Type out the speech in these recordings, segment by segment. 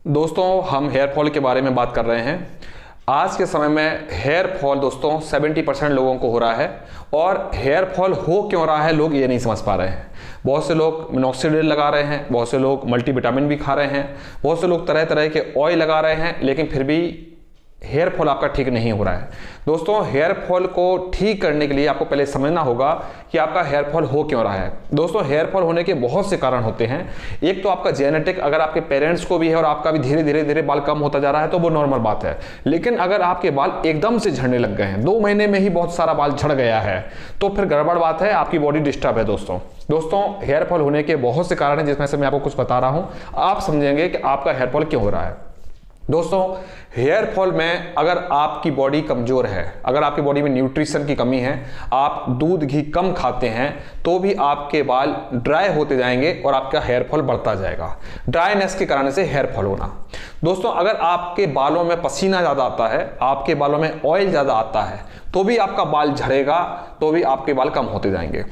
दोस्तों हम hair fall के बारे में बात कर रहे हैं। आज के समय में हेयर फॉल दोस्तों 70% लोगों को हो रहा है। और हेयर फॉल हो क्यों रहा है लोग ये नहीं समझ पा रहे हैं। बहुत से लोग मिनॉक्सिडिल लगा रहे हैं, बहुत से लोग मल्टीविटामिन भी खा रहे हैं, बहुत से लोग तरह तरह के ऑयल लगा रहे हैं, लेकिन फिर भी हेयर फॉल आपका ठीक नहीं हो रहा है। दोस्तों हेयर फॉल को ठीक करने के लिए आपको पहले समझना होगा कि आपका हेयर फॉल हो क्यों रहा है। दोस्तों हेयर फॉल होने के बहुत से कारण होते हैं। एक तो आपका जेनेटिक, अगर आपके पेरेंट्स को भी है और आपका भी धीरे धीरे धीरे बाल कम होता जा रहा है तो वो नॉर्मल बात है। लेकिन अगर आपके बाल एकदम से झड़ने लग गए हैं, 2 महीने में ही बहुत सारा बाल झड़ गया है, तो फिर गड़बड़ बात है, आपकी बॉडी डिस्टर्ब है। दोस्तों हेयर फॉल होने के बहुत से कारण हैं, जिसमें से मैं आपको कुछ बता रहा हूं। आप समझेंगे कि आपका हेयर फॉल क्यों हो रहा है। दोस्तों हेयर फॉल में अगर आपकी बॉडी कमजोर है, अगर आपकी बॉडी में न्यूट्रिशन की कमी है, आप दूध घी कम खाते हैं, तो भी आपके बाल ड्राई होते जाएंगे और आपका हेयर फॉल बढ़ता जाएगा। ड्राईनेस के कारण से हेयर फॉल होना। दोस्तों अगर आपके बालों में पसीना ज्यादा आता है, आपके बालों में ऑयल ज्यादा आता है, तो भी आपका बाल झड़ेगा, तो भी आपके बाल कम होते जाएंगे।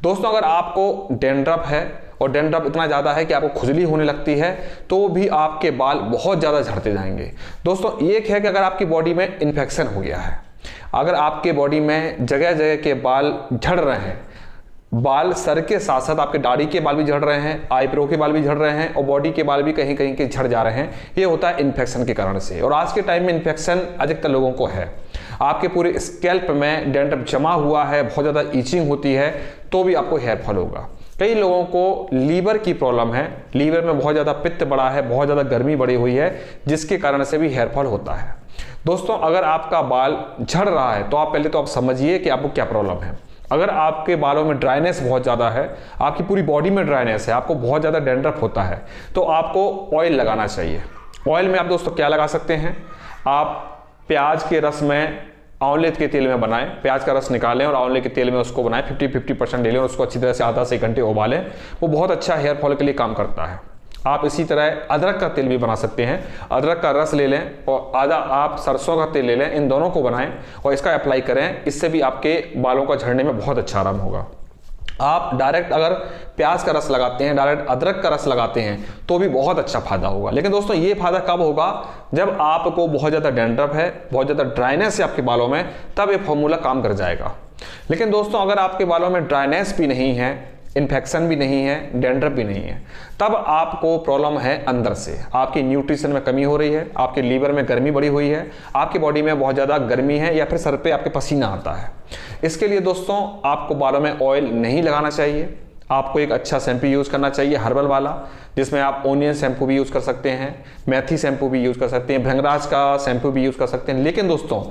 दोस्तों अगर आपको डैंड्रफ है और डैंड्रफ इतना ज़्यादा है कि आपको खुजली होने लगती है, तो भी आपके बाल बहुत ज़्यादा झड़ते जाएंगे। दोस्तों एक है कि अगर आपकी बॉडी में इन्फेक्शन हो गया है, अगर आपके बॉडी में जगह जगह के बाल झड़ रहे हैं, बाल सर के साथ साथ आपके दाढ़ी के बाल भी झड़ रहे हैं, आईब्रो के बाल भी झड़ रहे हैं और बॉडी के बाल भी कहीं कहीं के झड़ जा रहे हैं, ये होता है इन्फेक्शन के कारण से। और आज के टाइम में इन्फेक्शन अधिकतर लोगों को है। आपके पूरे स्कैल्प में डैंड्रफ जमा हुआ है, बहुत ज़्यादा ईचिंग होती है, तो भी आपको हेयर फॉल होगा। कई लोगों को लीवर की प्रॉब्लम है, लीवर में बहुत ज़्यादा पित्त बढ़ा है, बहुत ज़्यादा गर्मी बढ़ी हुई है, जिसके कारण से भी हेयर फॉल होता है। दोस्तों अगर आपका बाल झड़ रहा है तो आप पहले तो आप समझिए कि आपको क्या प्रॉब्लम है। अगर आपके बालों में ड्राइनेस बहुत ज़्यादा है, आपकी पूरी बॉडी में ड्राइनेस है, आपको बहुत ज़्यादा डैंड्रफ होता है, तो आपको ऑयल लगाना चाहिए। ऑयल में आप दोस्तों क्या लगा सकते हैं, आप प्याज के रस में आंवले के तेल में बनाएं, प्याज का रस निकालें और आंवले के तेल में उसको बनाएं, 50-50% ले लें और उसको अच्छी तरह से आधा से 1 घंटे उबालें। वो बहुत अच्छा हेयर फॉल के लिए काम करता है। आप इसी तरह अदरक का तेल भी बना सकते हैं, अदरक का रस ले लें और आधा आप सरसों का तेल ले लें, इन दोनों को बनाएं और इसका अप्लाई करें। इससे भी आपके बालों का झड़ने में बहुत अच्छा आराम होगा। आप डायरेक्ट अगर प्याज का रस लगाते हैं, डायरेक्ट अदरक का रस लगाते हैं, तो भी बहुत अच्छा फायदा होगा। लेकिन दोस्तों ये फायदा कब होगा, जब आपको बहुत ज़्यादा डैंड्रफ है, बहुत ज़्यादा ड्राइनेस है आपके बालों में, तब ये फॉर्मूला काम कर जाएगा। लेकिन दोस्तों अगर आपके बालों में ड्राइनेस भी नहीं है, इन्फेक्शन भी नहीं है, डैंड्रफ भी नहीं है, तब आपको प्रॉब्लम है अंदर से। आपकी न्यूट्रिशन में कमी हो रही है, आपके लीवर में गर्मी बढ़ी हुई है, आपकी बॉडी में बहुत ज़्यादा गर्मी है, या फिर सर पे आपके पसीना आता है। इसके लिए दोस्तों आपको बालों में ऑयल नहीं लगाना चाहिए। आपको एक अच्छा शैम्पू यूज़ करना चाहिए हर्बल वाला, जिसमें आप ओनियन शैम्पू भी यूज़ कर सकते हैं, मेथी शैम्पू भी यूज़ कर सकते हैं, भृंगराज का शैम्पू भी यूज़ कर सकते हैं। लेकिन दोस्तों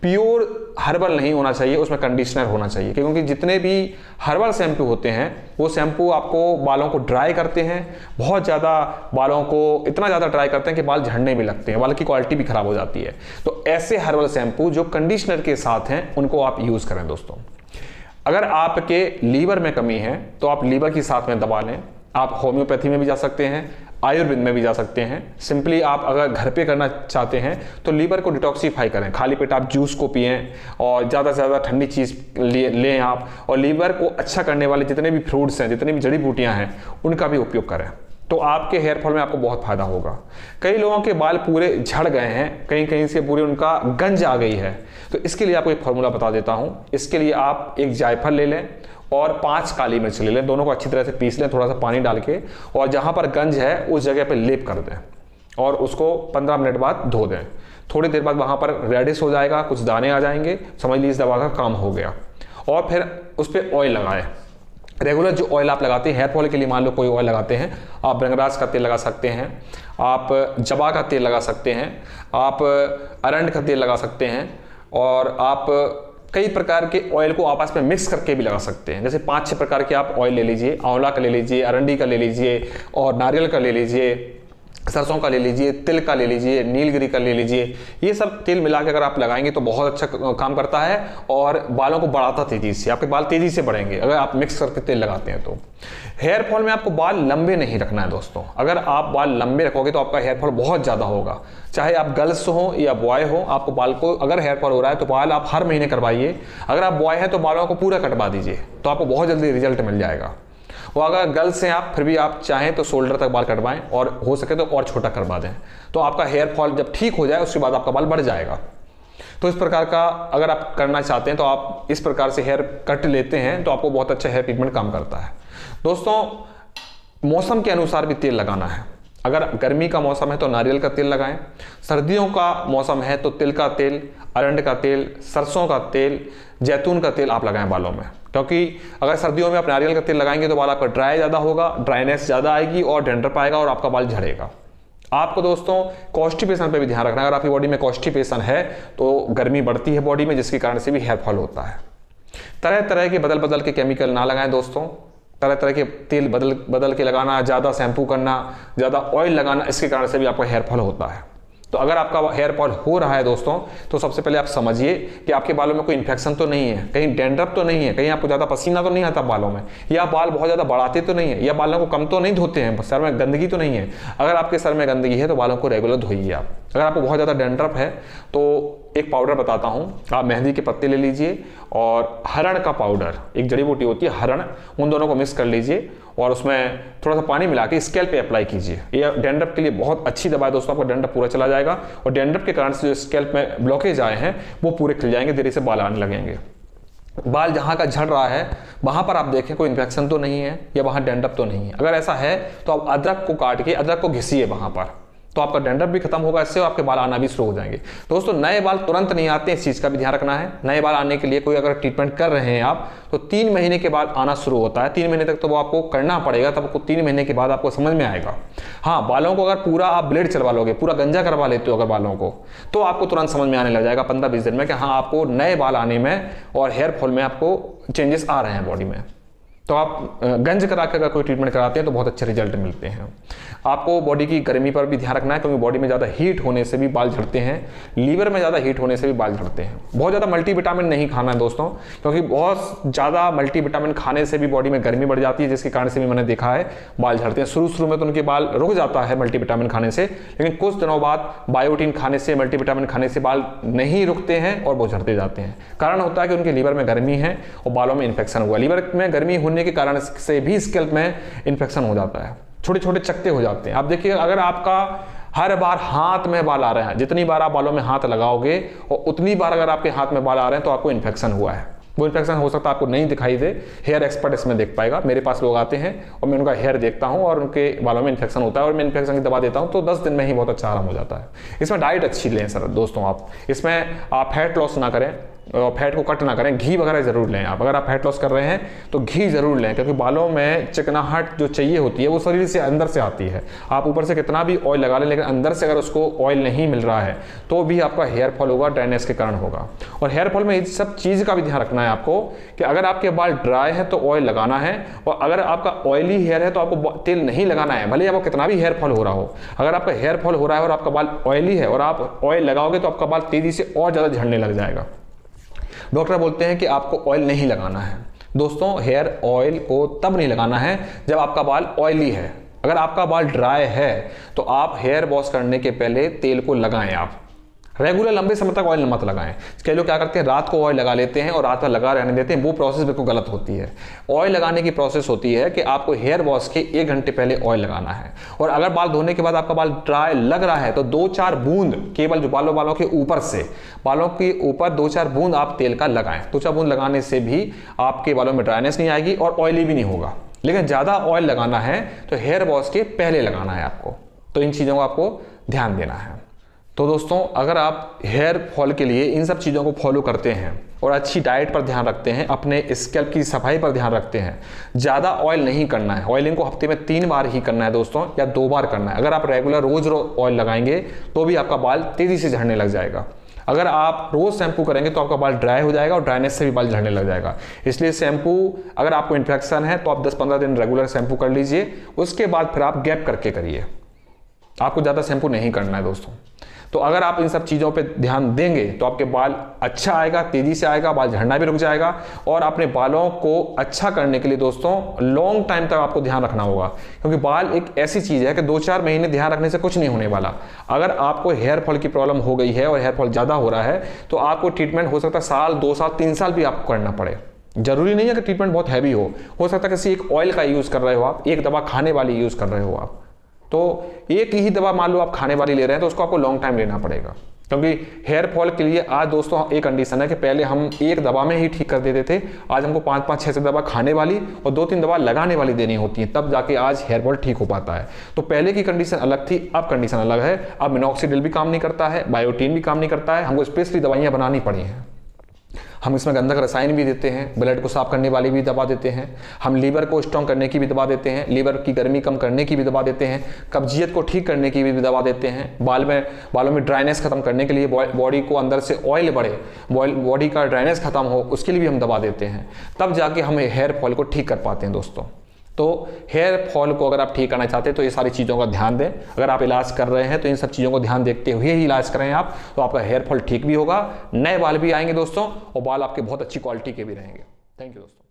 प्योर हर्बल नहीं होना चाहिए, उसमें कंडीशनर होना चाहिए, क्योंकि जितने भी हर्बल शैम्पू होते हैं वो शैम्पू आपको बालों को ड्राई करते हैं, बहुत ज़्यादा बालों को इतना ज़्यादा ड्राई करते हैं कि बाल झड़ने भी लगते हैं, बाल की क्वालिटी भी खराब हो जाती है। तो ऐसे हर्बल शैम्पू जो कंडीशनर के साथ हैं उनको आप यूज़ करें। दोस्तों अगर आपके लीवर में कमी है तो आप लीवर की साथ में दबा लें। आप होम्योपैथी में भी जा सकते हैं, आयुर्वेद में भी जा सकते हैं। सिंपली आप अगर घर पे करना चाहते हैं तो लीवर को डिटॉक्सीफाई करें, खाली पेट आप जूस को पिएं और ज़्यादा से ज़्यादा ठंडी चीज़ लें आप, और लीवर को अच्छा करने वाले जितने भी फ्रूट्स हैं, जितनी भी जड़ी बूटियां हैं, उनका भी उपयोग करें, तो आपके हेयर फॉल में आपको बहुत फायदा होगा। कई लोगों के बाल पूरे झड़ गए हैं, कहीं कहीं से पूरे उनका गंज आ गई है, तो इसके लिए आपको एक फॉर्मूला बता देता हूं। इसके लिए आप एक जायफल ले लें और 5 काली मिर्च ले लें, दोनों को अच्छी तरह से पीस लें थोड़ा सा पानी डाल के, और जहां पर गंज है उस जगह पर लेप कर दें और उसको 15 मिनट बाद धो दें। थोड़ी देर बाद वहां पर रेडिश हो जाएगा, कुछ दाने आ जाएंगे, समझ लीजिए इस दवा का काम हो गया। और फिर उस पर ऑयल लगाएं। रेगुलर जो ऑयल आप लगाते हैं हेयर फॉल के लिए, मान लो कोई ऑयल लगाते हैं, आप भृंगराज का तेल लगा सकते हैं, आप जवा का तेल लगा सकते हैं, आप अरंड का तेल लगा सकते हैं, और आप कई प्रकार के ऑयल को आपस में मिक्स करके भी लगा सकते हैं। जैसे 5-6 प्रकार के आप ऑयल ले लीजिए, आंवला का ले लीजिए, अरंडी का ले लीजिए, और नारियल का ले लीजिए, सरसों का ले लीजिए, तिल का ले लीजिए, नीलगिरी का ले लीजिए। ये सब तेल मिला के अगर आप लगाएंगे तो बहुत अच्छा काम करता है और बालों को बढ़ाता तेजी से, आपके बाल तेजी से बढ़ेंगे अगर आप मिक्स करके तेल लगाते हैं। तो हेयर फॉल में आपको बाल लंबे नहीं रखना है दोस्तों। अगर आप बाल लंबे रखोगे तो आपका हेयर फॉल बहुत ज़्यादा होगा। चाहे आप गर्ल्स हो या बॉय हो, आपको बाल को अगर हेयर फॉल हो रहा है तो बाल आप हर महीने करवाइए। अगर आप बॉय हैं तो बालों को पूरा कटवा दीजिए, तो आपको बहुत जल्दी रिजल्ट मिल जाएगा। और अगर गर्ल्स हैं आप, फिर भी आप चाहें तो शोल्डर तक बाल कटवाएं और हो सके तो और छोटा करवा दें, तो आपका हेयर फॉल जब ठीक हो जाए उसके बाद आपका बाल बढ़ जाएगा। तो इस प्रकार का अगर आप करना चाहते हैं तो आप इस प्रकार से हेयर कट लेते हैं तो आपको बहुत अच्छा हेयर ट्रीटमेंट काम करता है। दोस्तों मौसम के अनुसार भी तेल लगाना है। अगर गर्मी का मौसम है तो नारियल का तेल लगाएं, सर्दियों का मौसम है तो तिल का तेल, अरंड का तेल, सरसों का तेल, जैतून का तेल आप लगाएं बालों में, क्योंकि अगर सर्दियों में आप नारियल का तेल लगाएंगे तो बाल आपका ड्राई ज़्यादा होगा, ड्राइनेस ज़्यादा आएगी और डैंड्रफ आएगा और आपका बाल झड़ेगा। आपको दोस्तों कॉन्स्टिपेशन पे भी ध्यान रखना है। अगर आपकी बॉडी में कॉन्स्टिपेशन है तो गर्मी बढ़ती है बॉडी में, जिसके कारण से भी हेयर फॉल होता है। तरह तरह के बदल के केमिकल ना लगाएं दोस्तों, तरह तरह के तेल बदल के लगाना, ज़्यादा शैम्पू करना, ज़्यादा ऑयल लगाना, इसके कारण से भी आपका हेयर फॉल होता है। तो अगर आपका हेयर फॉल हो रहा है दोस्तों, तो सबसे पहले आप समझिए कि आपके बालों में कोई इन्फेक्शन तो नहीं है, कहीं डैंड्रफ तो नहीं है, कहीं आपको ज़्यादा पसीना तो नहीं आता बालों में, या बाल बहुत ज़्यादा बढ़ाते तो नहीं है, या बालों को कम तो नहीं धोते हैं, सर में गंदगी तो नहीं है। अगर आपके सर में गंदगी है तो बालों को रेगुलर धोइए आप। अगर आपको बहुत ज़्यादा डैंड्रफ है तो एक पाउडर बताता हूँ, आप मेहंदी के पत्ते ले लीजिए और हरण का पाउडर, एक जड़ी बूटी होती है हरण, उन दोनों को मिक्स कर लीजिए और उसमें थोड़ा सा पानी मिला के स्कैल्प पे अप्लाई कीजिए। ये डैंड्रफ के लिए बहुत अच्छी दवा है दोस्तों, आपका डैंड्रफ पूरा चला जाएगा और डैंड्रफ के कारण से जो स्कैल्प में ब्लॉकेज आए हैं वो पूरे खिल जाएंगे, धीरे से बाल आने लगेंगे। बाल जहाँ का झड़ रहा है वहाँ पर आप देखें कोई इन्फेक्शन तो नहीं है या वहाँ डैंड्रफ तो नहीं है। अगर ऐसा है तो आप अदरक को काट के अदरक को घिसिए वहाँ पर, तो आपका डैंड्रफ भी खत्म होगा इससे, आपके बाल आना भी शुरू हो जाएंगे। दोस्तों नए बाल तुरंत नहीं आते हैं, इस चीज़ का भी ध्यान रखना है। नए बाल आने के लिए कोई अगर ट्रीटमेंट कर रहे हैं आप तो 3 महीने के बाद आना शुरू होता है। 3 महीने तक तो वो आपको करना पड़ेगा, तब आपको 3 महीने के बाद आपको समझ में आएगा। हाँ, बालों को अगर पूरा आप ब्लेड चलवा लोगे, पूरा गंजा करवा लेते हो अगर बालों को, तो आपको तुरंत समझ में आने लग जाएगा 15-20 दिन में कि हाँ आपको नए बाल आने में और हेयर फॉल में आपको चेंजेस आ रहे हैं बॉडी में। तो आप गंज करा के अगर कोई ट्रीटमेंट कराते हैं तो बहुत अच्छे रिजल्ट मिलते हैं। आपको बॉडी की गर्मी पर भी ध्यान रखना है, क्योंकि बॉडी में ज़्यादा हीट होने से भी बाल झड़ते हैं, लीवर में ज़्यादा हीट होने से भी बाल झड़ते हैं। बहुत ज़्यादा मल्टीविटामिन नहीं खाना है दोस्तों, क्योंकि बहुत ज़्यादा मल्टीविटामिन खाने से भी बॉडी में गर्मी बढ़ जाती है, जिसके कारण से भी मैंने देखा है बाल झड़ते हैं। शुरू में तो उनके बाल रुक जाता है मल्टीविटामिन खाने से, लेकिन कुछ दिनों बाद बायोटीन खाने से, मल्टीविटामिन खाने से बाल नहीं रुकते हैं और वो झड़ते जाते हैं। कारण होता है कि उनके लीवर में गर्मी है और बालों में इन्फेक्शन हुआ। लीवर में गर्मी होने के कारण से भी स्कैल्प में इन्फेक्शन हो जाता है, छोटे छोटे चकते हो जाते हैं। आप देखिए अगर आपका हर बार हाथ में बाल आ रहे हैं, जितनी बार आप बालों में हाथ लगाओगे और उतनी बार अगर आपके हाथ में बाल आ रहे हैं तो आपको इन्फेक्शन हुआ है। वो इन्फेक्शन हो सकता है आपको नहीं दिखाई दे, हेयर एक्सपर्ट इसमें देख पाएगा। मेरे पास लोग आते हैं और मैं उनका हेयर देखता हूं और उनके बालों में इन्फेक्शन होता है और मैं इन्फेक्शन की दवा देता हूं तो 10 दिन में ही बहुत अच्छा आराम हो जाता है। इसमें डाइट अच्छी लें सर दोस्तों, आप इसमें आप फैट लॉस ना करें, फैट को कट ना करें, घी वगैरह जरूर लें आप। अगर आप फैट लॉस कर रहे हैं तो घी जरूर लें, क्योंकि बालों में चिकनाहट जो चाहिए होती है वो शरीर से अंदर से आती है। आप ऊपर से कितना भी ऑयल लगा लें, लेकिन अंदर से अगर उसको ऑयल नहीं मिल रहा है तो भी आपका हेयर फॉल होगा, ड्राइनेस के कारण होगा। और हेयर फॉल में इस सब चीज़ का भी ध्यान रखना है आपको कि अगर आपके बाल ड्राई है तो ऑयल लगाना है, और अगर आपका ऑयली हेयर है तो आपको तेल नहीं लगाना है, भले आपको कितना भी हेयर फॉल हो रहा हो। अगर आपका हेयर फॉल हो रहा है और आपका बाल ऑयली है और आप ऑयल लगाओगे तो आपका बाल तेजी से और ज़्यादा झड़ने लग जाएगा। डॉक्टर बोलते हैं कि आपको ऑयल नहीं लगाना है। दोस्तों हेयर ऑयल को तब नहीं लगाना है जब आपका बाल ऑयली है। अगर आपका बाल ड्राई है तो आप हेयर वॉश करने के पहले तेल को लगाएं। आप रेगुलर लंबे समय तक ऑयल मत लगाएं। कई लोग क्या करते हैं, रात को ऑयल लगा लेते हैं और रात भर लगा रहने देते हैं, वो प्रोसेस बिल्कुल गलत होती है। ऑयल लगाने की प्रोसेस होती है कि आपको हेयर वॉश के 1 घंटे पहले ऑयल लगाना है, और अगर बाल धोने के बाद आपका बाल ड्राई लग रहा है तो 2-4 बूंद केवल जो बालों के ऊपर से, बालों के ऊपर 2-4 बूंद आप तेल का लगाएं। 2-4 बूंद लगाने से भी आपके बालों में ड्राइनेस नहीं आएगी और ऑयली भी नहीं होगा। लेकिन ज़्यादा ऑयल लगाना है तो हेयर वॉश के पहले लगाना है आपको। तो इन चीज़ों को आपको ध्यान देना है। तो दोस्तों अगर आप हेयर फॉल के लिए इन सब चीज़ों को फॉलो करते हैं और अच्छी डाइट पर ध्यान रखते हैं, अपने स्कैल्प की सफाई पर ध्यान रखते हैं, ज़्यादा ऑयल नहीं करना है। ऑयलिंग को हफ्ते में 3 बार ही करना है दोस्तों, या 2 बार करना है। अगर आप रेगुलर रोज ऑयल लगाएंगे तो भी आपका बाल तेज़ी से झड़ने लग जाएगा। अगर आप रोज शैम्पू करेंगे तो आपका बाल ड्राई हो जाएगा और ड्राइनेस से भी बाल झड़ने लग जाएगा। इसलिए शैम्पू, अगर आपको इन्फेक्शन है तो आप 10-15 दिन रेगुलर शैम्पू कर लीजिए, उसके बाद फिर आप गैप करके करिए। आपको ज़्यादा शैम्पू नहीं करना है दोस्तों। तो अगर आप इन सब चीज़ों पे ध्यान देंगे तो आपके बाल अच्छा आएगा, तेज़ी से आएगा, बाल झड़ना भी रुक जाएगा। और अपने बालों को अच्छा करने के लिए दोस्तों लॉन्ग टाइम तक आपको ध्यान रखना होगा, क्योंकि बाल एक ऐसी चीज़ है कि 2-4 महीने ध्यान रखने से कुछ नहीं होने वाला। अगर आपको हेयर फॉल की प्रॉब्लम हो गई है और हेयर फॉल ज़्यादा हो रहा है तो आपको ट्रीटमेंट हो सकता है 1 साल, 2 साल, 3 साल भी आपको करना पड़े। जरूरी नहीं है कि ट्रीटमेंट बहुत हैवी हो सकता है किसी एक ऑयल का यूज़ कर रहे हो आप, एक दवा खाने वाली यूज़ कर रहे हो आप, तो एक ही दवा मान लो आप खाने वाली ले रहे हैं तो उसको आपको लॉन्ग टाइम लेना पड़ेगा। क्योंकि हेयर फॉल के लिए आज दोस्तों एक कंडीशन है कि पहले हम एक दवा में ही ठीक कर देते थे, आज हमको 5-5-6 दवा खाने वाली और 2-3 दवा लगाने वाली देनी होती है, तब जाके आज हेयर फॉल ठीक हो पाता है। तो पहले की कंडीशन अलग थी, अब कंडीशन अलग है। अब मिनॉक्सिडिल भी काम नहीं करता है, बायोटीन भी काम नहीं करता है, हमको स्पेशली दवाइयाँ बनानी पड़ी हैं। हम इसमें गंधक रसायन भी देते हैं, ब्लड को साफ करने वाली भी दवा देते हैं, हम लीवर को स्ट्रॉन्ग करने की भी दवा देते हैं, लीवर की गर्मी कम करने की भी दवा देते हैं, कब्जियत को ठीक करने की भी दवा देते हैं, बालों में ड्राइनेस खत्म करने के लिए, बॉडी को अंदर से ऑयल बढ़े, बॉडी का ड्राइनेस खत्म हो, उसके लिए भी हम दवा देते हैं। तब जाके हम हेयर फॉल को ठीक कर पाते हैं दोस्तों। तो हेयर फॉल को अगर आप ठीक करना चाहते हैं तो ये सारी चीज़ों का ध्यान दें। अगर आप इलाज कर रहे हैं तो इन सब चीज़ों को ध्यान देखते हुए ही इलाज करें आप, तो आपका हेयर फॉल ठीक भी होगा, नए बाल भी आएंगे दोस्तों, और बाल आपके बहुत अच्छी क्वालिटी के भी रहेंगे। थैंक यू दोस्तों।